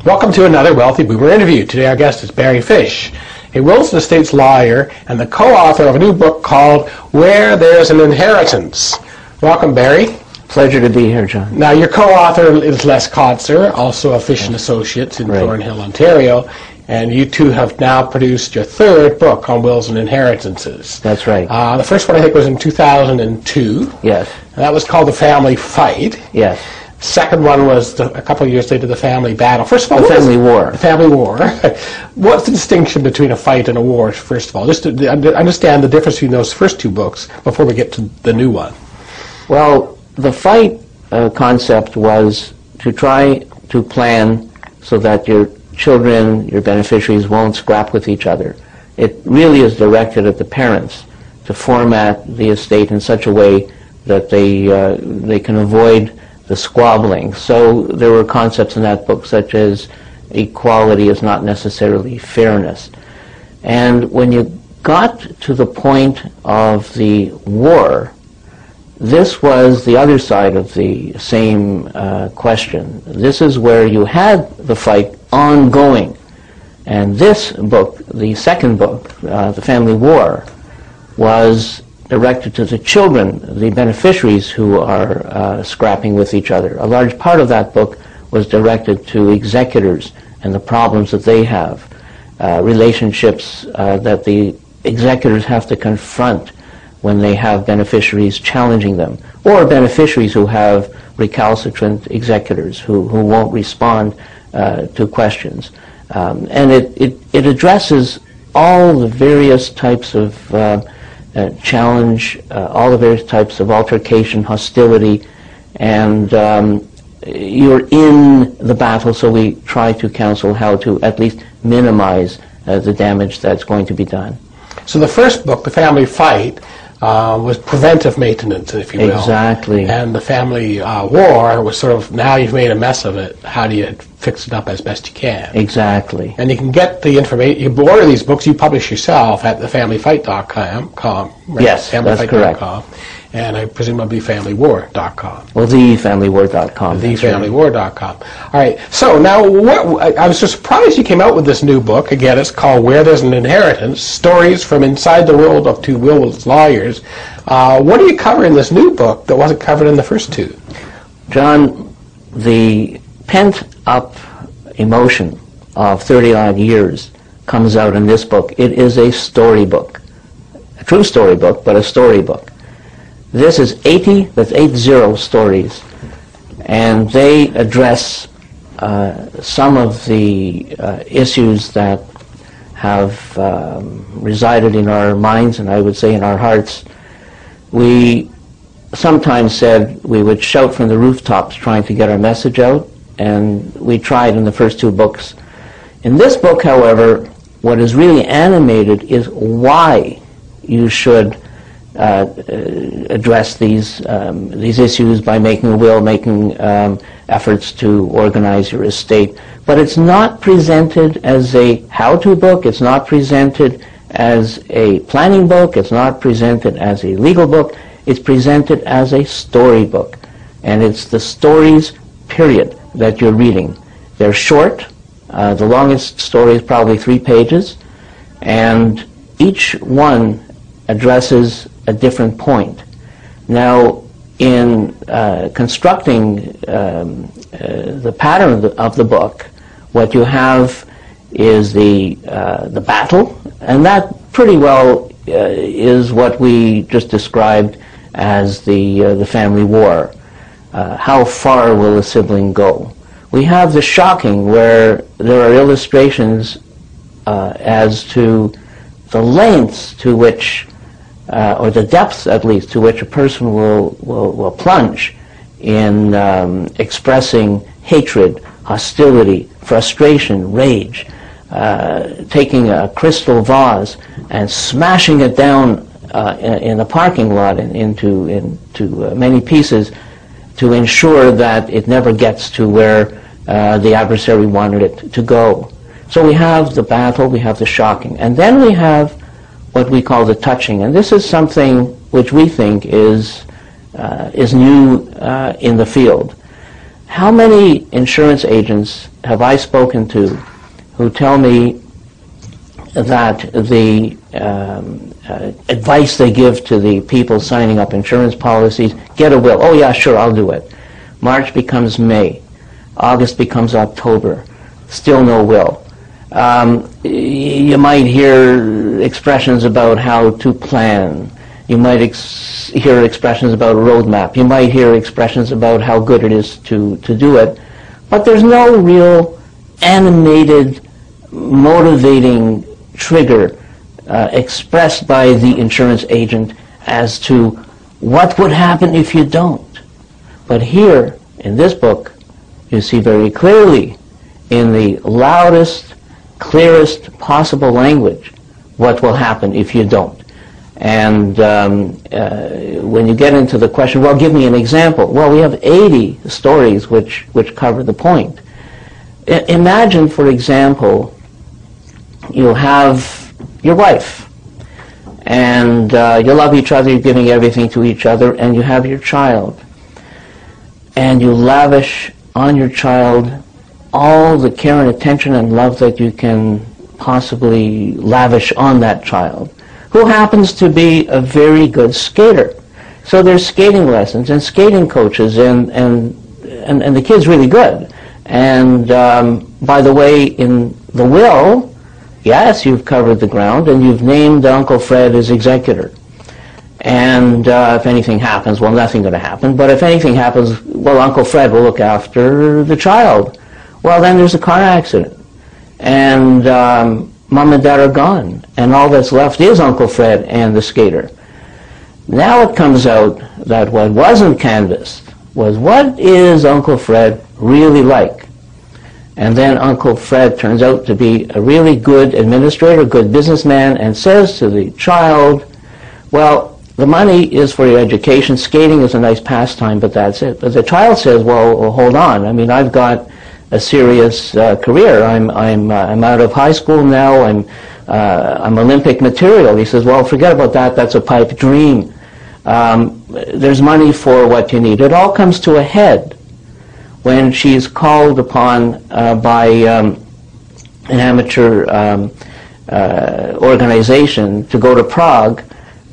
Welcome to another Wealthy Boomer interview. Today our guest is Barry Fish, a Wilson Estates lawyer and the co-author of a new book called Where There's an Inheritance. Welcome, Barry. Pleasure to be here, John. Now, your co-author is Les Kotzer, also of Fish & Associates in Thornhill, Ontario, and you two have now produced your third book on wills and inheritances. That's right. The first one, I think, was in 2002. Yes. And that was called The Family Fight. Yes. Second one was a couple of years later, The Family Battle. First of all, The Family War. The Family War. What's the distinction between a fight and a war, first of all? Just to understand the difference between those first two books before we get to the new one. Well, the fight concept was to try to plan so that your children, your beneficiaries, won't scrap with each other. It really is directed at the parents to format the estate in such a way that they can avoid the squabbling. So there were concepts in that book such as equality is not necessarily fairness. And when you got to the point of the war, this was the other side of the same question. This is where you had the fight ongoing. And this book, the second book, The Family War, was directed to the children, the beneficiaries who are scrapping with each other. A large part of that book was directed to executors and the problems that they have, relationships that the executors have to confront when they have beneficiaries challenging them, or beneficiaries who have recalcitrant executors who won't respond to questions. And it addresses all the various types of challenge, all the various types of altercation, hostility, and you're in the battle, so we try to counsel how to at least minimize the damage that's going to be done. So the first book, The Family Fight, was preventive maintenance, if you will. Exactly. And The Family War was sort of, now you've made a mess of it, how do you fix it up as best you can? Exactly. And you can get the information, you order these books, you publish yourself at thefamilyfight.com. Right? Yes, that's correct. And I presumably familywar.com. Well, thefamilywar.com. Thefamilywar.com. All right. So now, I was just surprised you came out with this new book. Again, it's called Where There's an Inheritance, Stories from Inside the World of Two Wills Lawyers. What do you cover in this new book that wasn't covered in the first two? John, the pent-up emotion of 30-odd years comes out in this book. It is a storybook. A true storybook, but a storybook. This is 80 stories, and they address some of the issues that have resided in our minds, and I would say in our hearts. We sometimes said we would shout from the rooftops trying to get our message out, and we tried in the first two books. In this book, however, what is really animated is why you should address these issues by making a will, making efforts to organize your estate. But it's not presented as a how-to book. It's not presented as a planning book. It's not presented as a legal book. It's presented as a storybook. And it's the stories, period, that you're reading. They're short. The longest story is probably 3 pages. And each one addresses a different point. Now, in constructing the pattern of the book, what you have is the battle, and that pretty well is what we just described as the family war. How far will a sibling go? We have the shocking, where there are illustrations as to the lengths to which or the depths, at least, to which a person will plunge in expressing hatred, hostility, frustration, rage, taking a crystal vase and smashing it down in a parking lot into many pieces to ensure that it never gets to where the adversary wanted it to go. So we have the battle, we have the shocking, and then we have what we call the touching, and this is something which we think is new in the field. How many insurance agents have I spoken to who tell me that the advice they give to the people signing up insurance policies, get a will. Oh yeah, sure, I'll do it. March becomes May. August becomes October. Still no will. You might hear expressions about how to plan. You might hear expressions about a roadmap. You might hear expressions about how good it is to do it. But there's no real animated, motivating trigger expressed by the insurance agent as to what would happen if you don't. But here, in this book, you see very clearly, in the loudest, clearest possible language, what will happen if you don't. And when you get into the question, well, give me an example. Well, we have 80 stories which cover the point. Imagine, for example, you have your wife, and you love each other, you're giving everything to each other, and you have your child. And you lavish on your child all the care and attention and love that you can possibly lavish on that child, who happens to be a very good skater. So there's skating lessons and skating coaches, and the kid's really good. And by the way, in the will, yes, you've covered the ground, and you've named Uncle Fred as executor. And if anything happens, well, nothing going to happen. But if anything happens, well, Uncle Fred will look after the child. Well, then there's a car accident, and Mom and Dad are gone, and all that's left is Uncle Fred and the skater. Now it comes out that what wasn't canvassed was, what is Uncle Fred really like? And then Uncle Fred turns out to be a really good administrator, good businessman, and says to the child, well, the money is for your education, skating is a nice pastime, but that's it. But the child says, well, hold on, I mean, I've got a serious career. I'm out of high school now. I'm Olympic material. He says, well, forget about that. That's a pipe dream. There's money for what you need. It all comes to a head when she's called upon by an amateur organization to go to Prague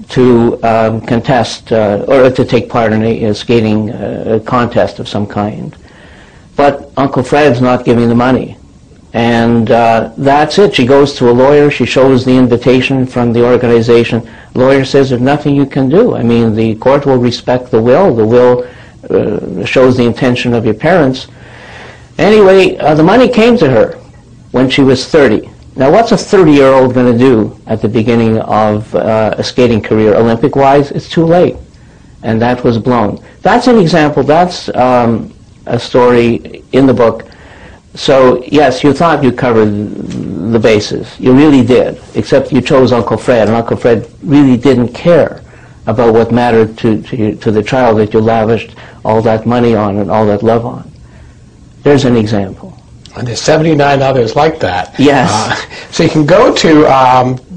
to contest or to take part in a skating contest of some kind. But Uncle Fred's not giving the money. And that's it. She goes to a lawyer. She shows the invitation from the organization. The lawyer says there's nothing you can do. I mean, the court will respect the will. The will shows the intention of your parents. Anyway, the money came to her when she was 30. Now, what's a 30-year-old going to do at the beginning of a skating career, Olympic-wise? It's too late. And that was blown. That's an example. That's a story in the book. So, yes, you thought you covered the bases. You really did, except you chose Uncle Fred, and Uncle Fred really didn't care about what mattered to the child that you lavished all that money on and all that love on. There's an example. And there's 79 others like that. Yes. So you can go to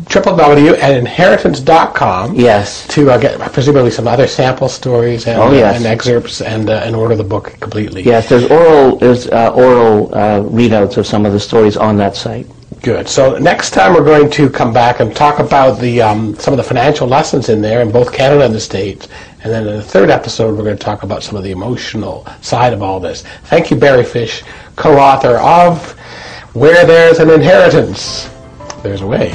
www.inheritance.com. Yes. To get presumably some other sample stories and, and excerpts and order the book completely. Yes, there's oral readouts of some of the stories on that site. Good. So next time we're going to come back and talk about the some of the financial lessons in there in both Canada and the States. And then in the third episode, we're going to talk about some of the emotional side of all this. Thank you, Barry Fish, co-author of Where There's an Inheritance, There's a Way.